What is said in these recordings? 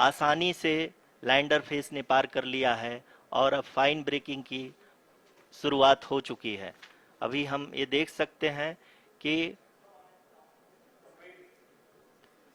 आसानी से lander face ने पार कर लिया है और अब फाइन ब्रेकिंग की शुरुआत हो चुकी है। अभी हम ये देख सकते हैं कि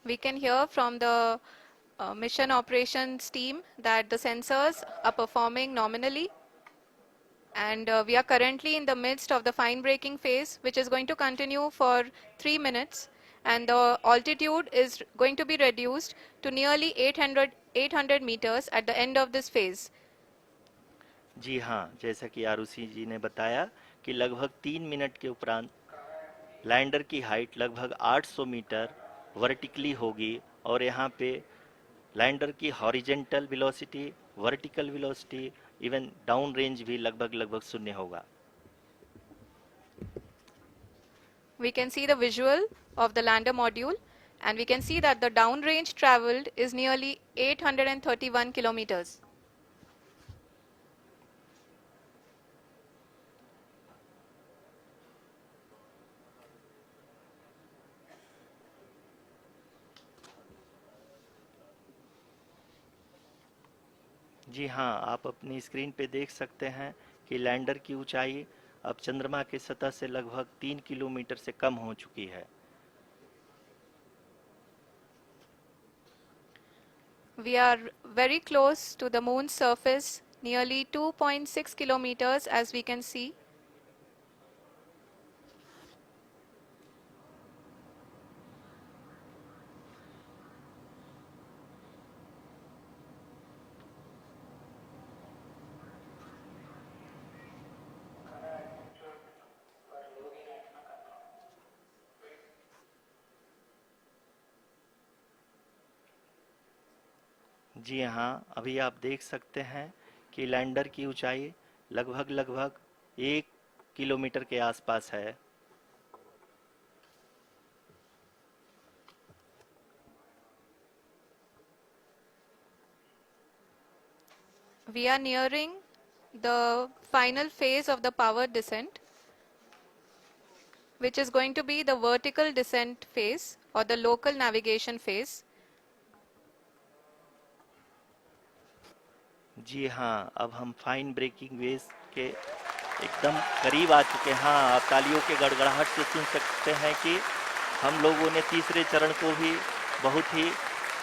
We can hear from the mission operations team that the sensors are performing nominally, and we are currently in the midst of the fine braking phase, which is going to continue for 3 minutes, and the altitude is going to be reduced to nearly 800 meters at the end of this phase. जी हाँ, जैसा कि आरुषि जी ने बताया कि लगभग 3 minute के उपरांत lander की हाइट लगभग 800 मीटर वर्टिकली होगी और यहाँ पे लैंडर की horizontal velocity, vertical velocity, even down range भी लगभग लगभग शून्य होगा। We can see the visual of the lander module, and we can see that the downrange traveled is nearly 831 kilometers. जी हाँ, आप अपनी स्क्रीन पे देख सकते हैं कि लैंडर की ऊंचाई अब चंद्रमा की सतह से लगभग 3 किलोमीटर से कम हो चुकी है। We are very close to the moon's surface, nearly 2.6 kilometers as we can see. जी हाँ, अभी आप देख सकते हैं कि लैंडर की ऊंचाई लगभग लगभग 1 किलोमीटर के आसपास है। We are nearing the final phase of the power descent, which is going to be the vertical descent phase or the local navigation phase. जी हाँ, अब हम फाइन ब्रेकिंग वेव के एकदम करीब आ चुके हैं। हाँ, आप तालियों के गड़गड़ाहट से सुन सकते हैं कि हम लोगों ने तीसरे चरण को भी बहुत ही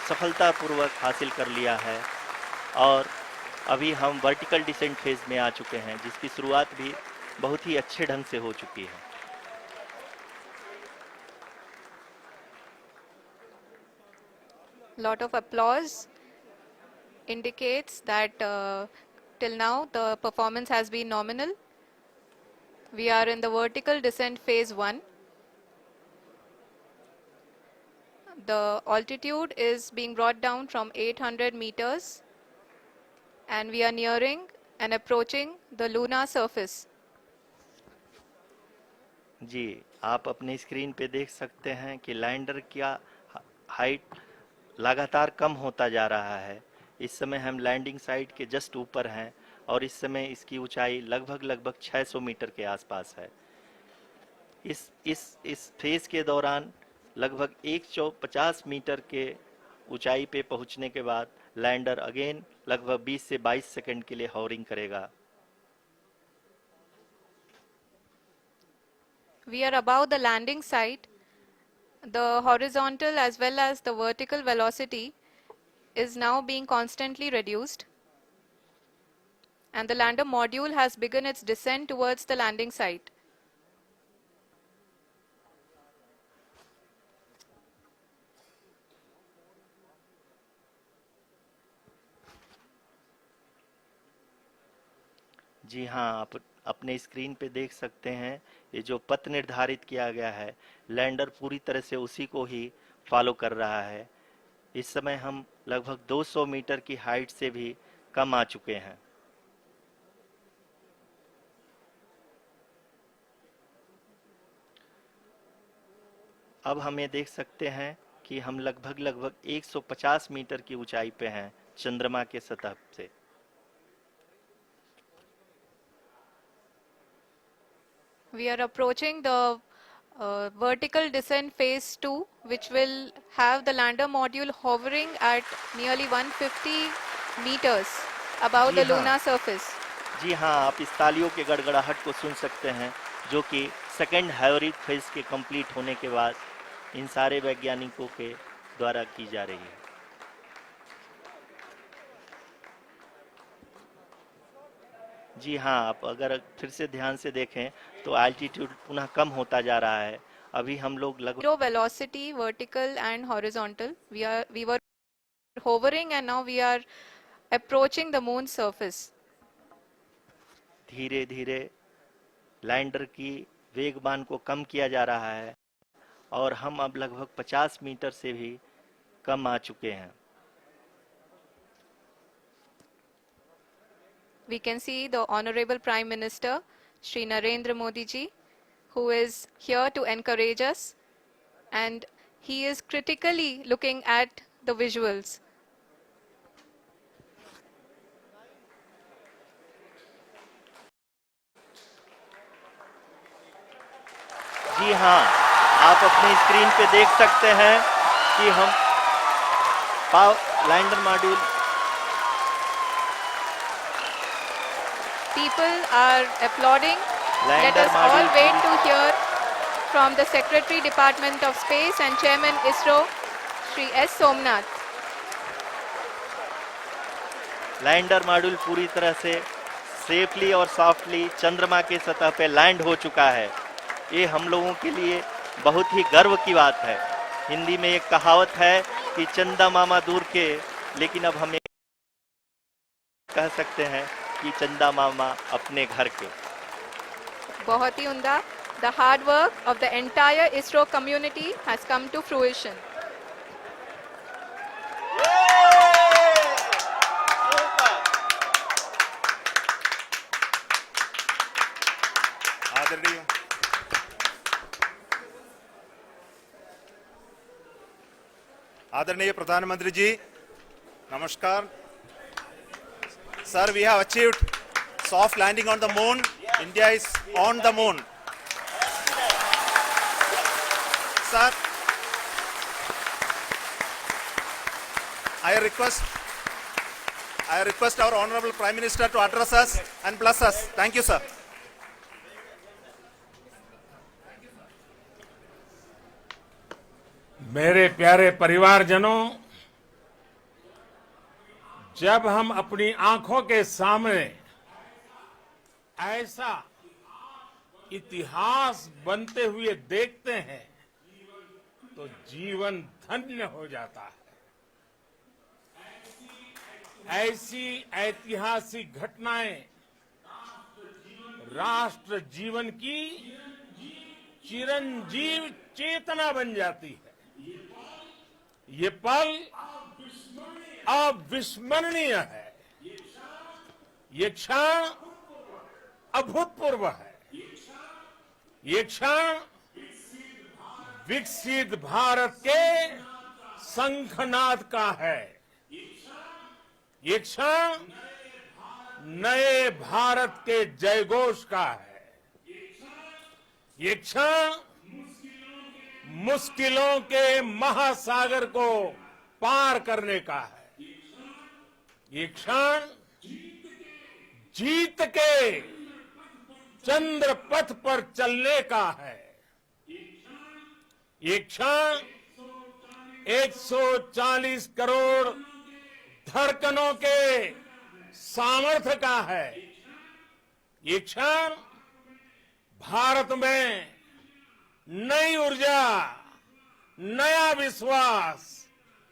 सफलतापूर्वक हासिल कर लिया है और अभी हम वर्टिकल डिसेंट फेज में आ चुके हैं, जिसकी शुरुआत भी बहुत ही अच्छे ढंग से हो चुकी है। Lot of applause indicates that till now the performance has been nominal. We are in the vertical descent phase 1. The altitude is being brought down from 800 meters, and we are nearing and approaching the lunar surface. जी, आप अपनी screen पे देख सकते हैं कि lander का height लगातार कम होता जा रहा है। इस समय हम लैंडिंग साइट के जस्ट ऊपर हैं और इस समय इसकी ऊंचाई लगभग लगभग 600 मीटर के आसपास है। इस फेज के दौरान लगभग 150 मीटर के ऊंचाई पे पहुंचने के बाद लैंडर अगेन लगभग 20 से 22 सेकंड के लिए हॉवरिंग करेगा। We are above the landing site. The horizontal as well as the vertical velocity is now being constantly reduced, and the lander module has begun its descent towards the landing site. जी हाँ, आप अपने screen पे देख सकते हैं ये जो पथ निर्धारित किया गया है, लैंडर पूरी तरह से उसी को ही फॉलो कर रहा है। इस समय हम लगभग 200 मीटर की हाइट से भी कम आ चुके हैं। अब हम ये देख सकते हैं कि हम लगभग लगभग 150 मीटर की ऊंचाई पे हैं चंद्रमा के सतह से। We are approaching the vertical descent phase 2, which will have the lander module hovering at nearly 150 meters above ji the हाँ, lunar surface. जी हाँ, आप इस तालियों के गड़गड़ाहट को सुन सकते हैं, जो कि सेकंड हाइब्रिड फेज के कंप्लीट होने के बाद इन सारे वैज्ञानिकों के द्वारा की जा रही है। जी हाँ, आप अगर फिर से ध्यान से देखें तो एल्टीट्यूड पुनः कम होता जा रहा है। अभी हम लोग लगभग Zero velocity, vertical and horizontal. We were hovering and now we are approaching the moon's surface. धीरे धीरे लैंडर की वेगबान को कम किया जा रहा है और हम अब लगभग 50 मीटर से भी कम आ चुके हैं। We can see the Honorable Prime Minister, Shri Narendra Modi ji, who is here to encourage us, and he is critically looking at the visuals. जी हाँ, आप अपनी स्क्रीन पे देख सकते हैं कि हम lander module People are applauding. Let lander us all module wait to hear from the Secretary Department of Space and Chairman ISRO, Shri S. Somnath. Lander module पूरी तरह से सेफली और सॉफ्टली चंद्रमा के सतह पे लैंड हो चुका है। ये हम लोगों के लिए बहुत ही गर्व की बात है। हिंदी में एक कहावत है कि चंदा मामा दूर के, लेकिन अब हम कह सकते हैं कि चंदा मामा अपने घर के। बहुत ही उम्दा. The hard work of the entire ISRO community has come to fruition. आदरणीय आदरणीय प्रधानमंत्री जी, नमस्कार sir. We have achieved soft landing on the moon. India is on the moon. Sir, I request our Honorable Prime Minister to address us and bless us. Thank you, sir. मेरे प्यारे परिवारजनों, जब हम अपनी आंखों के सामने ऐसा इतिहास बनते हुए देखते हैं तो जीवन धन्य हो जाता है। ऐसी ऐतिहासिक घटनाएं राष्ट्र जीवन की चिरंजीव चेतना बन जाती है। ये पल अविस्मरणीय है। ये क्षण अभूतपूर्व है। ये क्षण विकसित भारत के शंखनाद का है। ये क्षण नए भारत के जयघोष का है। ये क्षण मुश्किलों के महासागर को पार करने का है। ये क्षण जीत के चंद्र पथ पर चलने का है। ये क्षण 140 करोड़ धड़कनों के सामर्थ्य का है। ये क्षण भारत में नई ऊर्जा, नया विश्वास,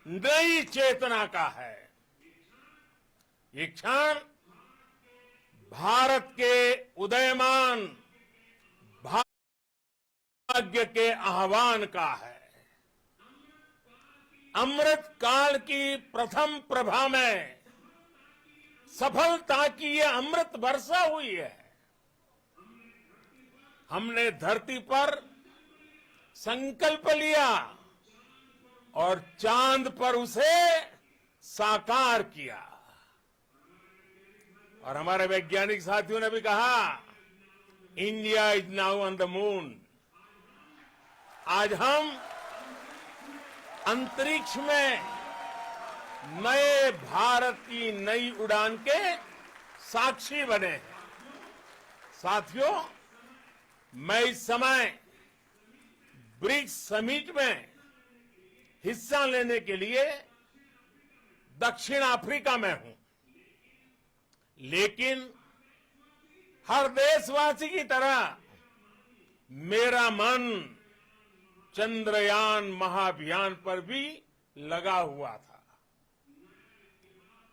नई चेतना का है। ये क्षण भारत के उदयमान भाग्य के आह्वान का है। अमृत काल की प्रथम प्रभा में सफलता की ये अमृत वर्षा हुई है। हमने धरती पर संकल्प लिया और चांद पर उसे साकार किया। और हमारे वैज्ञानिक साथियों ने भी कहा, India is now on the moon. आज हम अंतरिक्ष में नए भारत की नई उड़ान के साक्षी बने हैं। साथियों, मैं इस समय ब्रिक्स समिट में हिस्सा लेने के लिए दक्षिण अफ्रीका में हूं, लेकिन हर देशवासी की तरह मेरा मन चंद्रयान महाअभियान पर भी लगा हुआ था।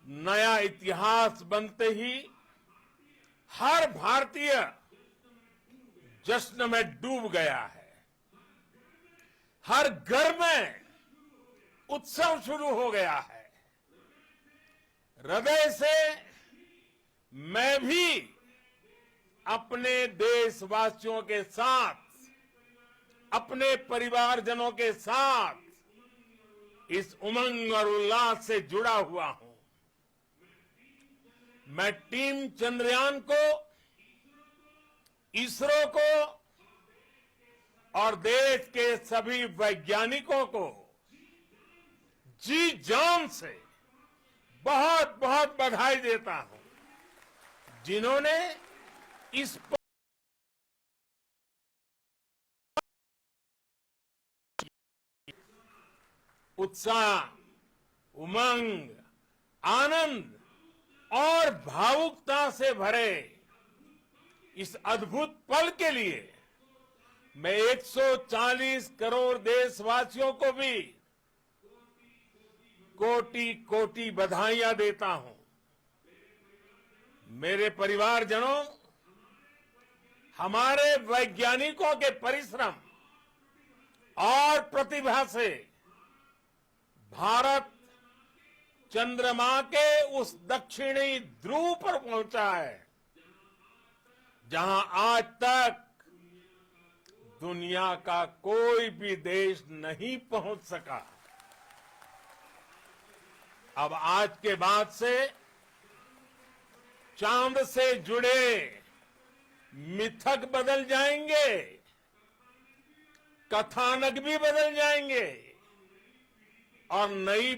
नया इतिहास बनते ही हर भारतीय जश्न में डूब गया है। हर घर में उत्सव शुरू हो गया है। हृदय से मैं भी अपने देशवासियों के साथ, अपने परिवारजनों के साथ इस उमंग और उल्लास से जुड़ा हुआ हूं। मैं टीम चंद्रयान को, इसरो को और देश के सभी वैज्ञानिकों को जी जान से बहुत बहुत बधाई देता हूं, जिन्होंने इस उत्साह, उमंग, आनंद और भावुकता से भरे इस अद्भुत पल के लिए मैं 140 करोड़ देशवासियों को भी कोटि कोटि बधाइयां देता हूं। मेरे परिवारजनों, हमारे वैज्ञानिकों के परिश्रम और प्रतिभा से भारत चंद्रमा के उस दक्षिणी ध्रुव पर पहुंचा है, जहां आज तक दुनिया का कोई भी देश नहीं पहुंच सका। अब आज के बाद से चांद से जुड़े मिथक बदल जाएंगे, कथानक भी बदल जाएंगे और नई